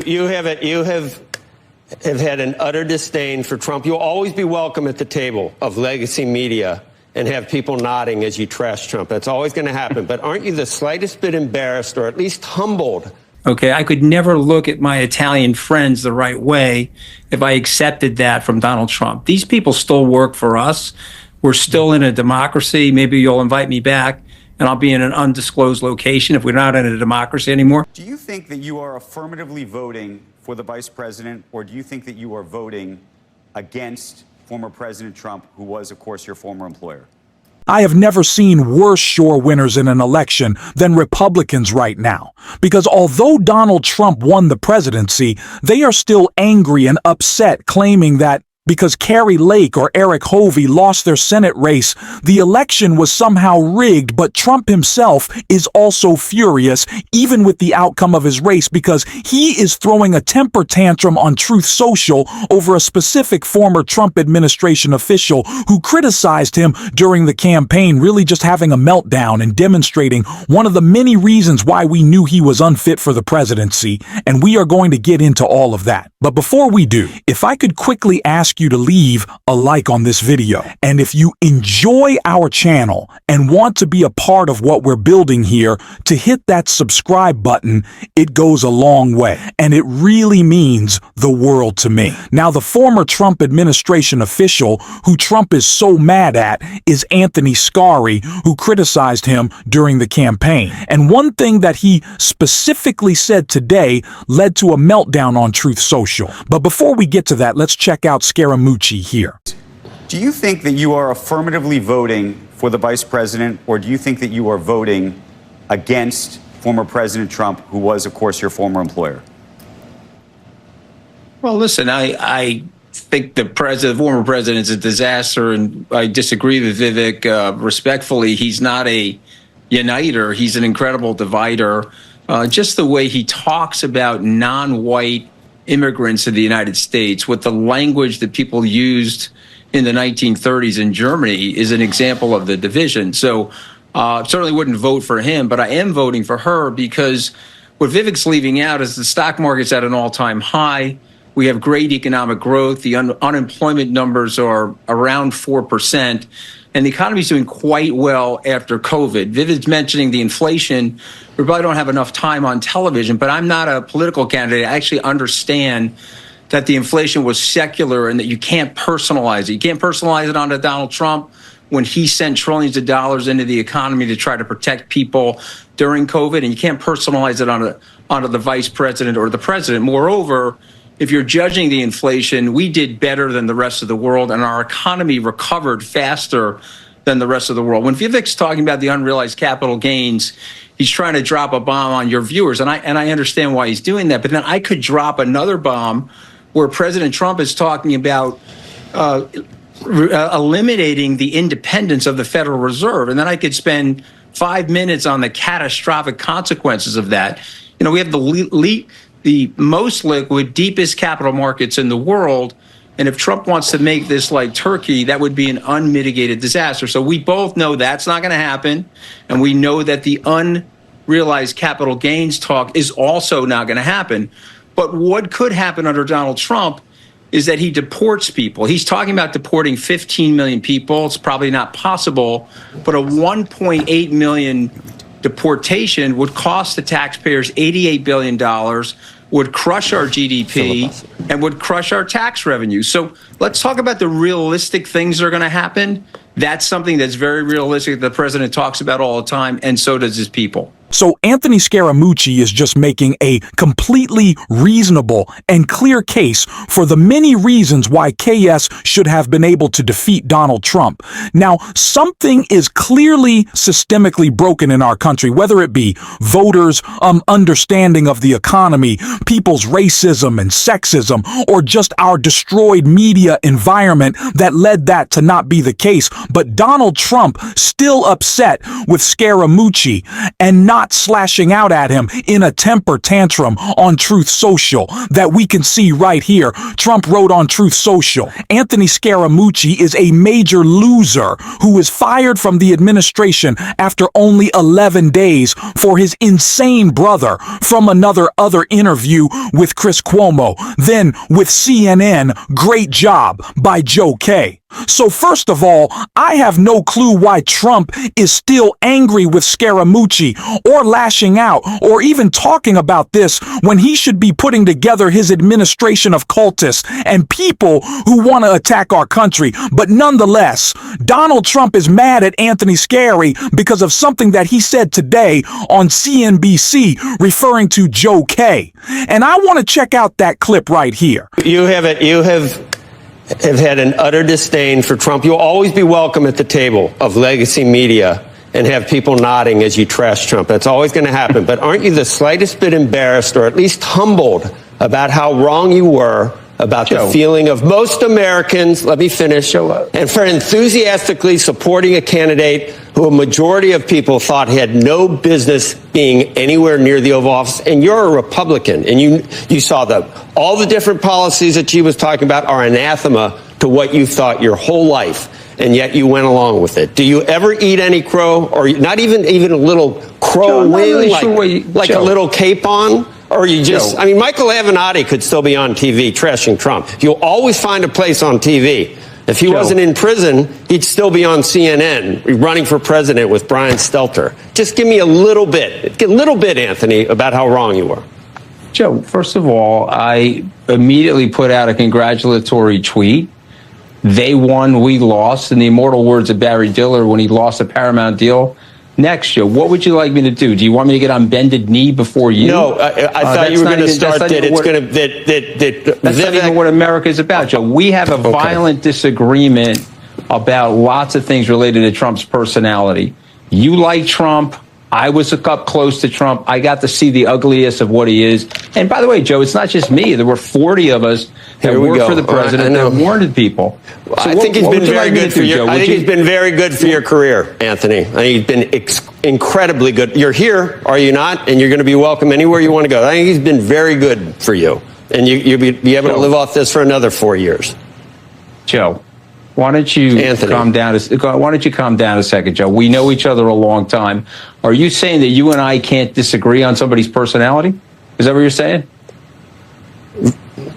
You have had an utter disdain for Trump. You'll always be welcome at the table of legacy media and have people nodding as you trash Trump. That's always going to happen. But aren't you the slightest bit embarrassed or at least humbled? Okay, I could never look at my Italian friends the right way if I accepted that from Donald Trump. These people still work for us. We're still in a democracy. Maybe you'll invite me back and I'll be in an undisclosed location if we're not in a democracy anymore. Do you think that you are affirmatively voting for the vice president, or do you think that you are voting against former President Trump, who was, of course, your former employer? I have never seen worse sure winners in an election than Republicans right now. Because although Donald Trump won the presidency, they are still angry and upset, claiming that because Kari Lake or Eric Hovey lost their Senate race, the election was somehow rigged. But Trump himself is also furious, even with the outcome of his race, because he is throwing a temper tantrum on Truth Social over a specific former Trump administration official who criticized him during the campaign, really just having a meltdown and demonstrating one of the many reasons why we knew he was unfit for the presidency. And we are going to get into all of that. But before we do, if I could quickly ask you to leave a like on this video. And if you enjoy our channel and want to be a part of what we're building here, to hit that subscribe button. It goes a long way, and it really means the world to me. Now, the former Trump administration official who Trump is so mad at is Anthony Scaramucci, who criticized him during the campaign. And one thing that he specifically said today led to a meltdown on Truth Social. But before we get to that, let's check out Scaramucci here. Do you think that you are affirmatively voting for the vice president, or do you think that you are voting against former President Trump, who was, of course, your former employer? Well, listen, I think the former president is a disaster, and I disagree with Vivek respectfully. He's not a uniter. He's an incredible divider. Just the way he talks about non-white immigrants in the United States with the language that people used in the 1930s in Germany is an example of the division. So certainly wouldn't vote for him, but I am voting for her because what Vivek's leaving out is the stock market's at an all-time high. We have great economic growth. The unemployment numbers are around 4%, and the economy is doing quite well after COVID. Vivek's mentioning the inflation. We probably don't have enough time on television, but I'm not a political candidate. I actually understand that the inflation was secular and that you can't personalize it. You can't personalize it onto Donald Trump when he sent trillions of dollars into the economy to try to protect people during COVID, and you can't personalize it onto the vice president or the president. Moreover, if you're judging the inflation, we did better than the rest of the world, and our economy recovered faster than the rest of the world. When Vivek's talking about the unrealized capital gains, he's trying to drop a bomb on your viewers, and I understand why he's doing that. But then I could drop another bomb where President Trump is talking about eliminating the independence of the Federal Reserve, and then I could spend 5 minutes on the catastrophic consequences of that. You know, we have the most liquid, deepest capital markets in the world. And if Trump wants to make this like Turkey, that would be an unmitigated disaster. So we both know that's not going to happen. And we know that the unrealized capital gains talk is also not going to happen. But what could happen under Donald Trump is that he deports people. He's talking about deporting 15 million people. It's probably not possible, but a 1.8 million deportation would cost the taxpayers $88 billion, would crush our GDP, and would crush our tax revenue. So let's talk about the realistic things that are going to happen. That's something that's very realistic that the president talks about all the time, and so does his people. So Anthony Scaramucci is just making a completely reasonable and clear case for the many reasons why KS should have been able to defeat Donald Trump. Now, something is clearly systemically broken in our country, whether it be voters' understanding of the economy, people's racism and sexism, or just our destroyed media environment that led that to not be the case. But Donald Trump still upset with Scaramucci and not not slashing out at him in a temper tantrum on Truth Social that we can see right here. Trump wrote on Truth Social, Anthony Scaramucci is a major loser who is fired from the administration after only 11 days for his insane brother from another interview with Chris Cuomo. Then with CNN, great job by Joe K. So first of all, I have no clue why Trump is still angry with Scaramucci or lashing out or even talking about this when he should be putting together his administration of cultists and people who want to attack our country. But nonetheless, Donald Trump is mad at Anthony Scary because of something that he said today on CNBC referring to Joe K. And I want to check out that clip right here. You have had an utter disdain for Trump. You'll always be welcome at the table of legacy media and have people nodding as you trash Trump. That's always going to happen. But aren't you the slightest bit embarrassed or at least humbled about how wrong you were about the feeling of most Americans, let me finish, and for enthusiastically supporting a candidate who a majority of people thought had no business being anywhere near the Oval Office? And you're a Republican, and you saw all the different policies that she was talking about are anathema to what you thought your whole life, and yet you went along with it. Do you ever eat any crow, or not even a little crow wing, really like a little capon? Or you just, I mean, Michael Avenatti could still be on TV trashing Trump. You'll always find a place on TV. If he wasn't in prison, he'd still be on CNN running for president with Brian Stelter. Just give me a little bit, Anthony, about how wrong you were. Joe, first of all, I immediately put out a congratulatory tweet. They won, we lost. In the immortal words of Barry Diller when he lost a Paramount deal. Next, Joe, what would you like me to do? Do you want me to get on bended knee before you? No, I thought you were going to start that it's going to... That's not even what America is about, Joe. We have a violent disagreement about lots of things related to Trump's personality. You like Trump. I was up close to Trump. I got to see the ugliest of what he is. And by the way, Joe, it's not just me. There were 40 of us that worked for the president that warned people. So I think he's been very good for your. I think he's been very good for your career, Anthony. I think he's been incredibly good. You're here, are you not? And you're going to be welcome anywhere you want to go. I think he's been very good for you, and you'll be able to live off this for another 4 years. Joe, why don't you calm down? Why don't you calm down a second, Joe? We know each other a long time. Are you saying that you and I can't disagree on somebody's personality? Is that what you're saying?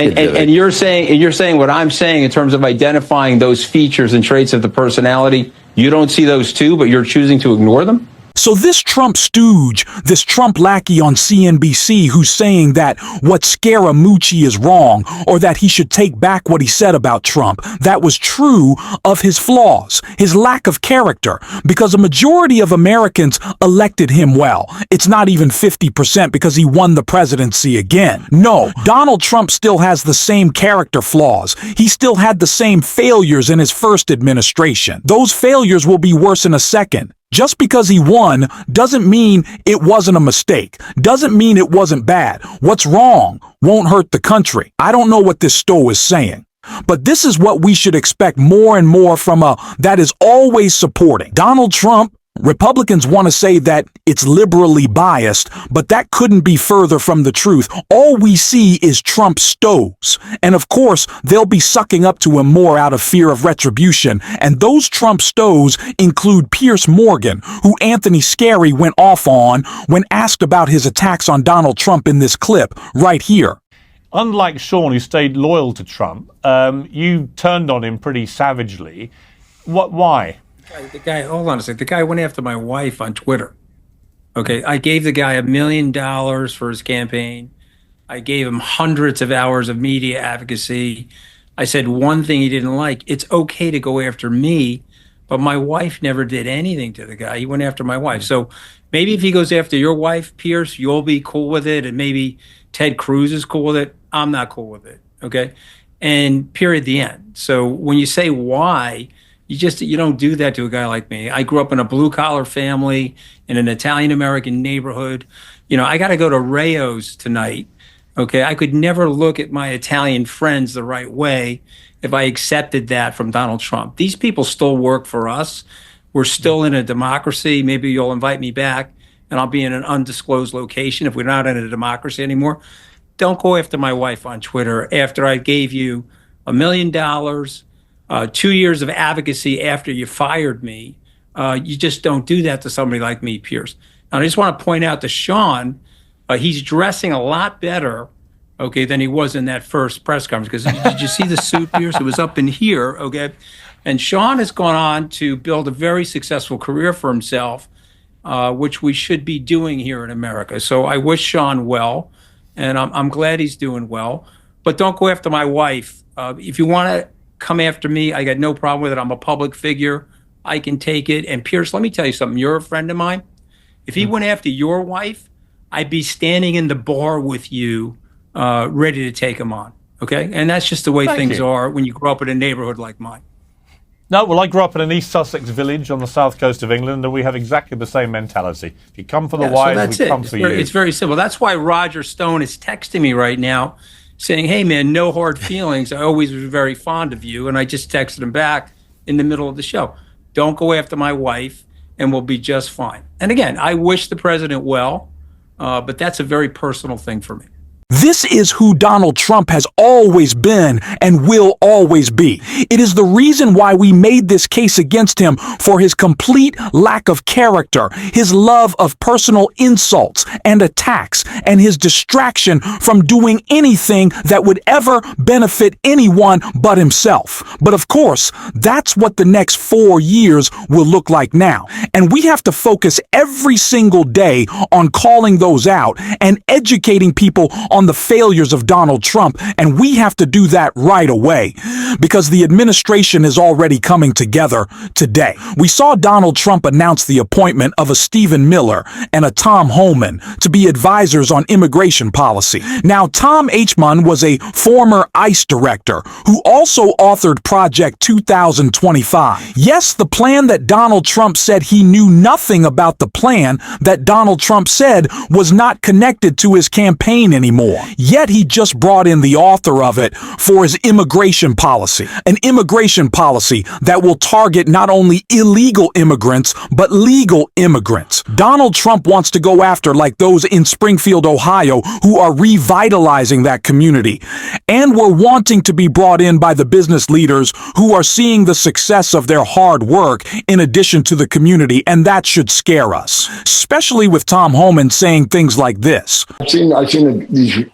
And you're saying what I'm saying in terms of identifying those features and traits of the personality. You don't see those too, but you're choosing to ignore them? So this Trump stooge, this Trump lackey on CNBC who's saying that what Scaramucci is wrong or that he should take back what he said about Trump, that was true of his flaws, his lack of character, because a majority of Americans elected him well. It's not even 50% because he won the presidency again. No, Donald Trump still has the same character flaws. He still had the same failures in his first administration. Those failures will be worse in a second. Just because he won doesn't mean it wasn't a mistake, doesn't mean it wasn't bad. What's wrong won't hurt the country. I don't know what this Stowe is saying, but this is what we should expect more and more from a that is always supporting Donald Trump. Republicans want to say that it's liberally biased, but that couldn't be further from the truth. All we see is Trump stows. And of course, they'll be sucking up to him more out of fear of retribution. And those Trump stows include Piers Morgan, who Anthony Scary went off on when asked about his attacks on Donald Trump in this clip right here. Unlike Sean, who stayed loyal to Trump, you turned on him pretty savagely. Why? The guy, hold on a second. The guy went after my wife on Twitter. Okay, I gave the guy $1 million for his campaign. I gave him hundreds of hours of media advocacy. I said one thing he didn't like. It's okay to go after me, but my wife never did anything to the guy. He went after my wife. So maybe if he goes after your wife, Pierce, you'll be cool with it, and maybe Ted Cruz is cool with it. I'm not cool with it. Okay, and period. The end. So when you say why. You don't do that to a guy like me. I grew up in a blue collar family in an Italian American neighborhood. You know, I got to go to Rayo's tonight. Okay. I could never look at my Italian friends the right way if I accepted that from Donald Trump. These people still work for us. We're still in a democracy. Maybe you'll invite me back and I'll be in an undisclosed location if we're not in a democracy anymore. Don't go after my wife on Twitter after I gave you $1 million, 2 years of advocacy after you fired me. You just don't do that to somebody like me, Pierce. And I just want to point out to Sean, he's dressing a lot better, okay, than he was in that first press conference. Because did you see the suit, Pierce? It was up in here, okay? And Sean has gone on to build a very successful career for himself, which we should be doing here in America. So I wish Sean well, and I'm glad he's doing well. But don't go after my wife. If you want to come after me, I got no problem with it. I'm a public figure. I can take it. And Pierce, let me tell you something. You're a friend of mine. If he went after your wife, I'd be standing in the bar with you, ready to take him on. Okay? And that's just the way things are when you grow up in a neighborhood like mine. No, well, I grew up in an East Sussex village on the south coast of England, and we have exactly the same mentality. If you come for the wives, we come for you. It's very simple. That's why Roger Stone is texting me right now saying, hey, man, no hard feelings. I always was very fond of you. And I just texted him back in the middle of the show. Don't go after my wife, and we'll be just fine. And again, I wish the president well, but that's a very personal thing for me. This is who Donald Trump has always been and will always be. It is the reason why we made this case against him for his complete lack of character, his love of personal insults and attacks, and his distraction from doing anything that would ever benefit anyone but himself. But of course, that's what the next 4 years will look like now. And we have to focus every single day on calling those out and educating people on the failures of Donald Trump, and we have to do that right away because the administration is already coming together today. We saw Donald Trump announce the appointment of a Stephen Miller and a Tom Homan to be advisors on immigration policy. Now, Tom Homan was a former ICE director who also authored Project 2025. Yes, the plan that Donald Trump said he knew nothing about, the plan that Donald Trump said was not connected to his campaign anymore. Yet he just brought in the author of it for his immigration policy, an immigration policy that will target not only illegal immigrants, but legal immigrants. Donald Trump wants to go after like those in Springfield, Ohio, who are revitalizing that community and were wanting to be brought in by the business leaders who are seeing the success of their hard work in addition to the community, and that should scare us, especially with Tom Homan saying things like this. I've seen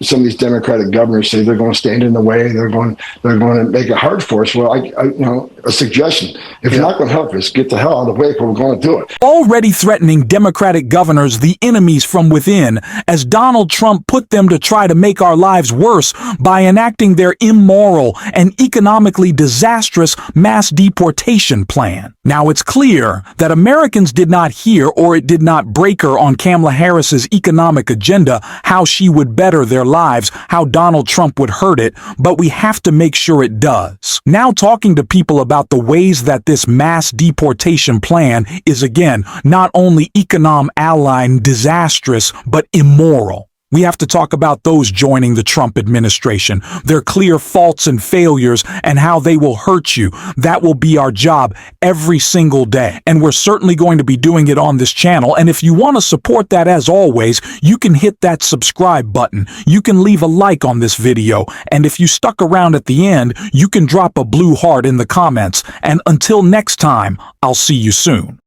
some of these Democratic governors say they're going to stand in the way. They're going to make it hard for us. Well, a suggestion: if you're not going to help us, get the hell out of the way, but we're going to do it. Already threatening Democratic governors, the enemies from within, as Donald Trump put them to try to make our lives worse by enacting their immoral and economically disastrous mass deportation plan. Now, it's clear that Americans did not hear, or it did not break her on Kamala Harris's economic agenda, how she would better their lives, how Donald Trump would hurt it, but we have to make sure it does. Now, talking to people about the ways that this mass deportation plan is, again, not only econom-aligned disastrous, but immoral. We have to talk about those joining the Trump administration, their clear faults and failures, and how they will hurt you. That will be our job every single day. And we're certainly going to be doing it on this channel. And if you want to support that, as always, you can hit that subscribe button. You can leave a like on this video. And if you stuck around at the end, you can drop a blue heart in the comments. And until next time, I'll see you soon.